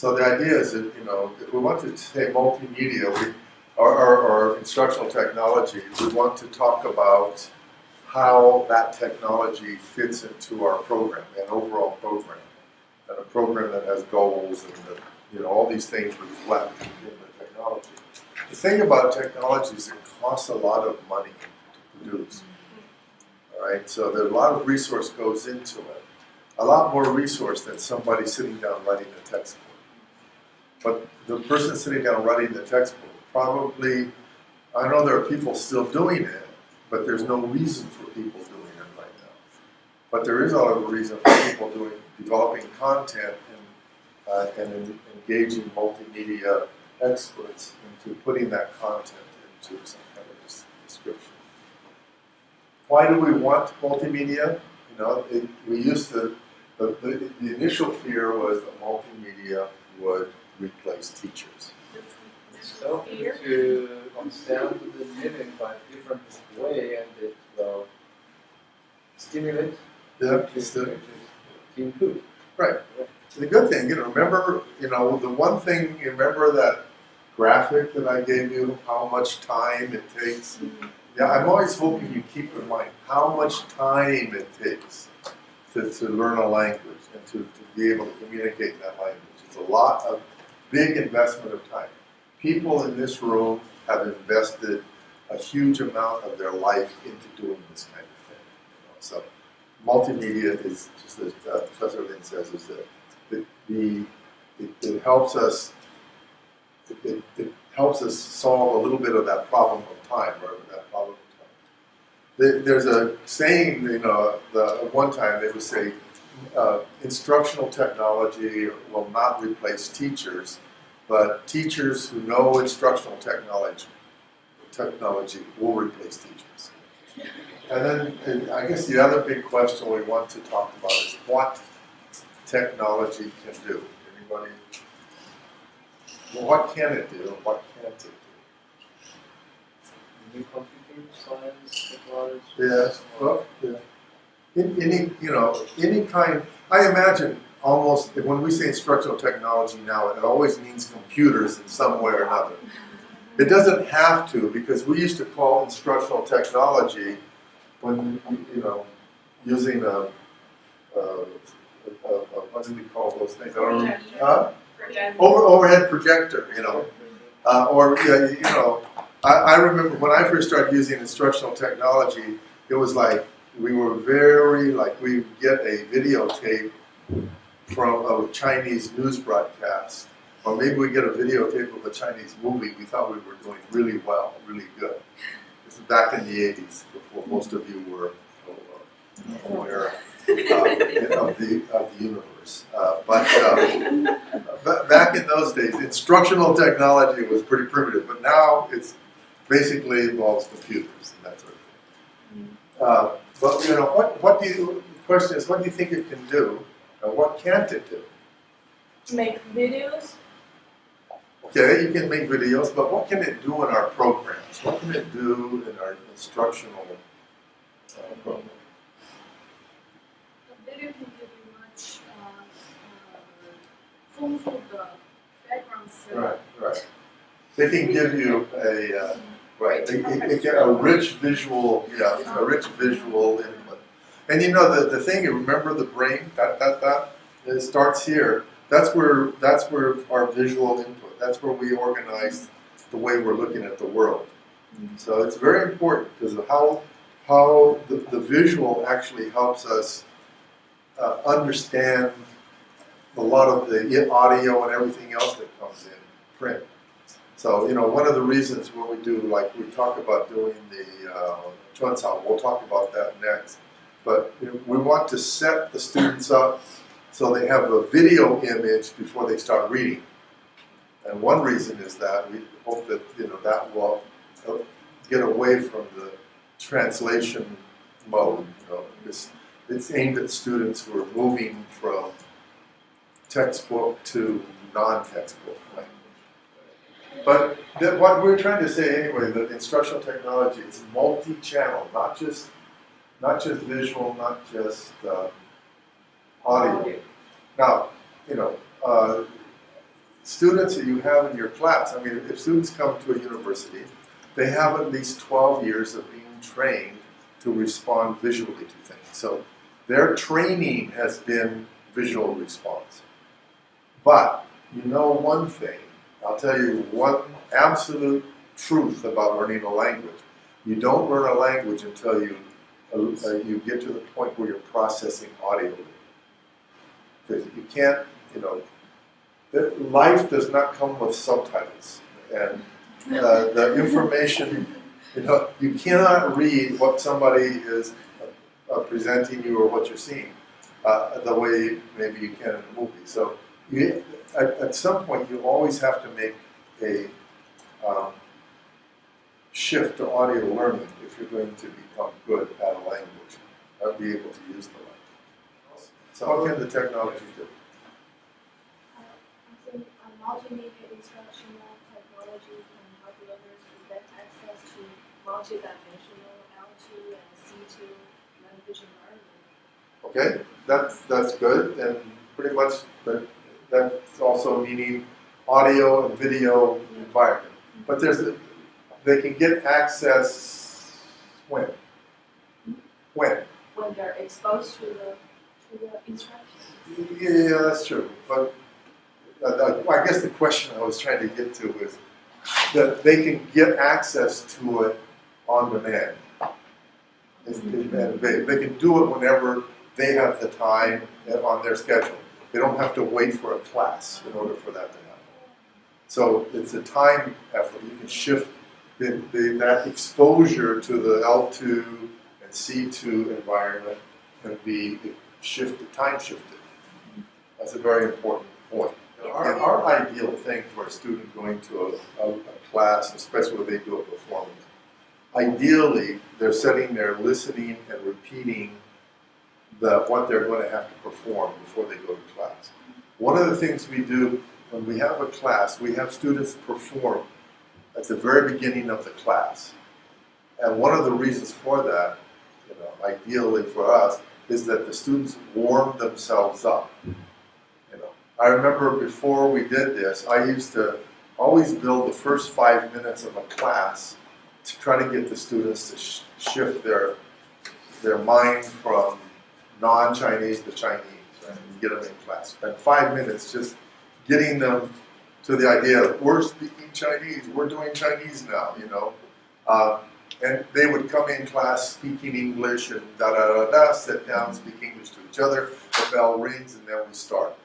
So the idea is that, if we want to say multimedia, or instructional technology, we want to talk about how that technology fits into our program, an overall program, and a program that has goals and all these things reflect in the technology. The thing about technology is it costs a lot of money to produce. All right, so there's a lot of resource goes into it, a lot more resource than somebody sitting down writing the textbook. But the person sitting down writing the textbook probably, I know there are people still doing it, but there's no reason for people doing it right now. But there is a lot of reason for people developing content and engaging multimedia experts into putting that content into some kind of description. Why do we want multimedia? We used to, the initial fear was that multimedia would replace teachers. So to understand the meaning by a different way and it will stimulate to improve. Right. The good thing, remember, the one thing, remember that graphic that I gave you, how much time it takes? Yeah, I'm always hoping you keep in mind how much time it takes to learn a language and to be able to communicate that language. It's a lot of big investment of time. People in this room have invested a huge amount of their life into doing this kind of thing. So multimedia is, just as Professor Lin says, is that it helps us. It helps us solve a little bit of that problem of time, or that problem of time. There's a saying, one time they would say, instructional technology will not replace teachers, but teachers who know instructional technology will replace teachers. And then I guess the other big question we want to talk about is what technology can do. Anybody? Well, what can it do and what can't it do? New computer science, technology. Yes. Well, yeah. Any kind. I imagine almost when we say instructional technology now, it always means computers in some way or another. It doesn't have to, because we used to call instructional technology when using what do we call those things? I don't know. Overhead projector, I remember when I first started using instructional technology, it was like we get a videotape from a Chinese news broadcast, or maybe we get a videotape of a Chinese movie. We thought we were doing really well, really good. This is back in the 80s, before most of you were aware of the universe. But back in those days, instructional technology was pretty primitive, but now it's basically involves computers and that sort of thing. But the question is, what do you think it can do, and what can't it do? Make videos. Okay, you can make videos, but what can it do in our programs? What can it do in our instructional program? The video can give you much fulfill the background. Right. They can give you a a rich visual, a rich visual input. And the thing, remember the brain, it starts here. That's where our visual input, that's where we organize the way we're looking at the world. So it's very important, because of how the visual actually helps us understand a lot of the audio and everything else that comes in print. So, one of the reasons when we do, like we talk about doing the Chuancao, we'll talk about that next. But we want to set the students up so they have a video image before they start reading. And one reason is that we hope that that will get away from the translation mode. Because it's aimed at students who are moving from textbook to non-textbook language. But what we're trying to say anyway, that instructional technology is multi-channel, not just visual, not just audio. Now, students that you have in your class, I mean, if students come to a university, they have at least 12 years of being trained to respond visually to things. So their training has been visual response. But you know one thing, I'll tell you one absolute truth about learning a language. You don't learn a language until you get to the point where you're processing audio. Because you can't, life does not come with subtitles. And the information, you cannot read what somebody is presenting you or what you're seeing the way maybe you can in a movie. So at some point, you always have to make a shift to audio learning if you're going to become good at a language or be able to use the language. So what can the technology do? I think multimedia instructional technology can help learners to get access to multidimensional L2 and C2 language environment. Okay, that's good, and pretty much that's also meaning audio and video environment. But they can get access when? When? When they're exposed to the instructions. Yeah, that's true. But I guess the question I was trying to get to is that they can get access to it on demand. And they can do it whenever they have the time on their schedule. They don't have to wait for a class in order for that to happen. So it's a time effort. You can shift that exposure to the L2 and C2 environment can be time shifted. That's a very important point. Our ideal thing for a student going to a class, especially when they do a performance, ideally they're sitting there listening and repeating what they're going to have to perform before they go to class. One of the things we do when we have a class, we have students perform at the very beginning of the class. And one of the reasons for that, ideally for us, is that the students warm themselves up. I remember before we did this, I used to always build the first 5 minutes of a class to try to get the students to shift their mind from non-Chinese to Chinese, right? And get them in class. Spend 5 minutes just getting them to the idea that we're speaking Chinese, we're doing Chinese now, and they would come in class speaking English and da-da-da-da, sit down, speak English to each other, the bell rings, and then we start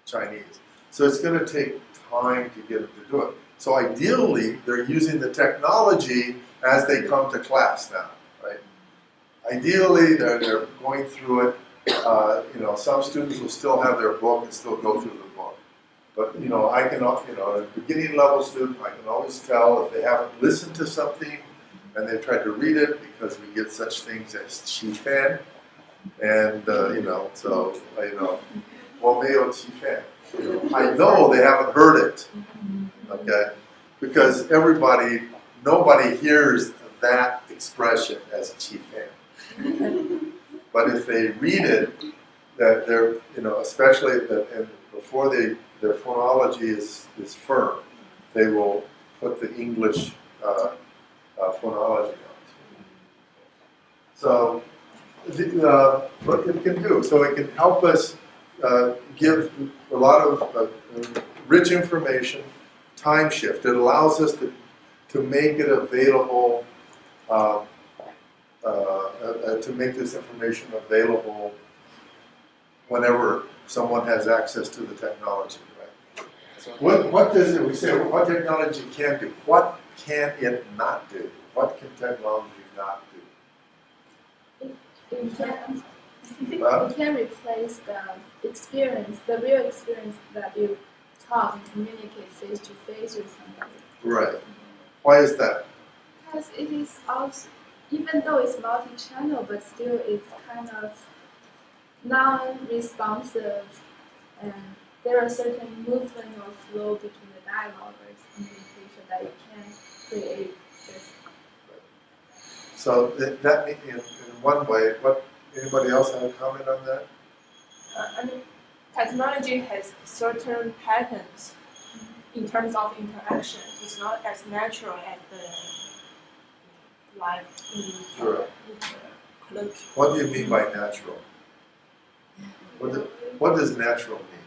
Chinese. So it's going to take time to get them to do it. So ideally, they're using the technology as they come to class now, right? Ideally, they're going through it. Some students will still have their book and still go through the book. But, I can, a beginning level student, I can always tell if they haven't listened to something and they've tried to read it because we get such things as qi fan. And, well, mayo qi fan. I know they haven't heard it, okay? Because nobody hears that expression as qi fan. But if they read it, that they're, especially and before their phonology is firm, they will put the English phonology on. So, what it can do, so it can help us give a lot of rich information, time shift. It allows us to make it available, to make this information available whenever someone has access to the technology, right? So what does it, we say, what technology can do? What can it not do? What can technology not do? It can replace the experience, the real experience that you talk and communicate face to face with somebody. Right. Why is that? Because it is also, even though it's multi-channel, but still it's kind of non-responsive, and there are certain movement or flow between the dialogue or communication that you can create this. So that in one way, anybody else have a comment on that? Technology has certain patterns. in terms of interaction, it's not as natural as the live Sure. colloquial. What do you mean by natural? What does natural mean?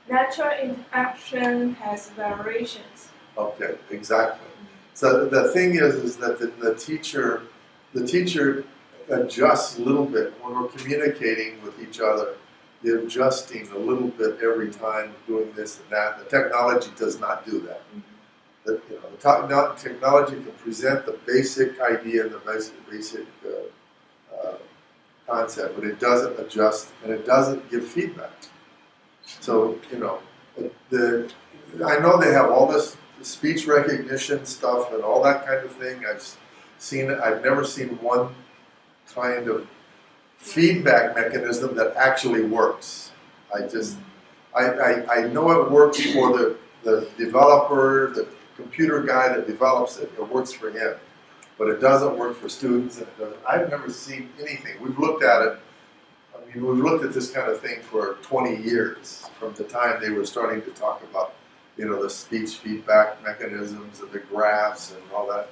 Natural interaction has variations. Okay, exactly. So the thing is that the teacher adjusts a little bit when we're communicating with each other. You're adjusting a little bit every time, doing this and that. The technology does not do that. The technology can present the basic idea and the basic concept, but it doesn't adjust and it doesn't give feedback. So I know they have all this speech recognition stuff and all that kind of thing. I've seen it. I've never seen one kind of feedback mechanism that actually works. I know it works for the developer, the computer guy that develops it. It works for him, but it doesn't work for students. And I've never seen anything. We've looked at it. I mean, we've looked at this kind of thing for 20 years, from the time they were starting to talk about, the speech feedback mechanisms and the graphs and all that.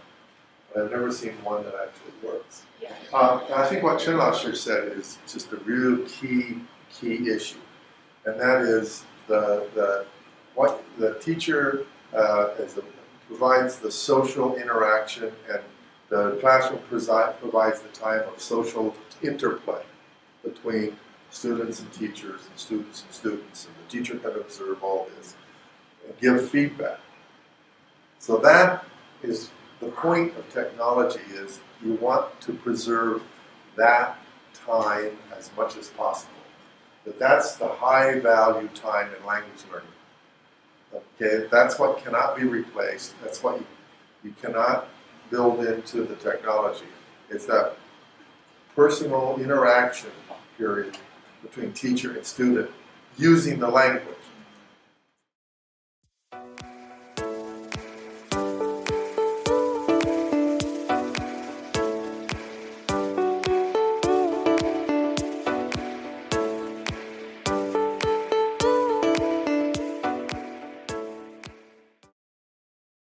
But I've never seen one that actually works. Yeah. And I think what Chinlasher said is just a real key issue, and that is what the teacher provides the social interaction, and the classroom provides the time of social interplay between students and teachers and students, and the teacher can observe all this and give feedback. So that is the point of technology, is you want to preserve that time as much as possible. That's the high value time in language learning. Okay, that's what cannot be replaced. That's what you cannot build into the technology. It's that personal interaction period between teacher and student using the language.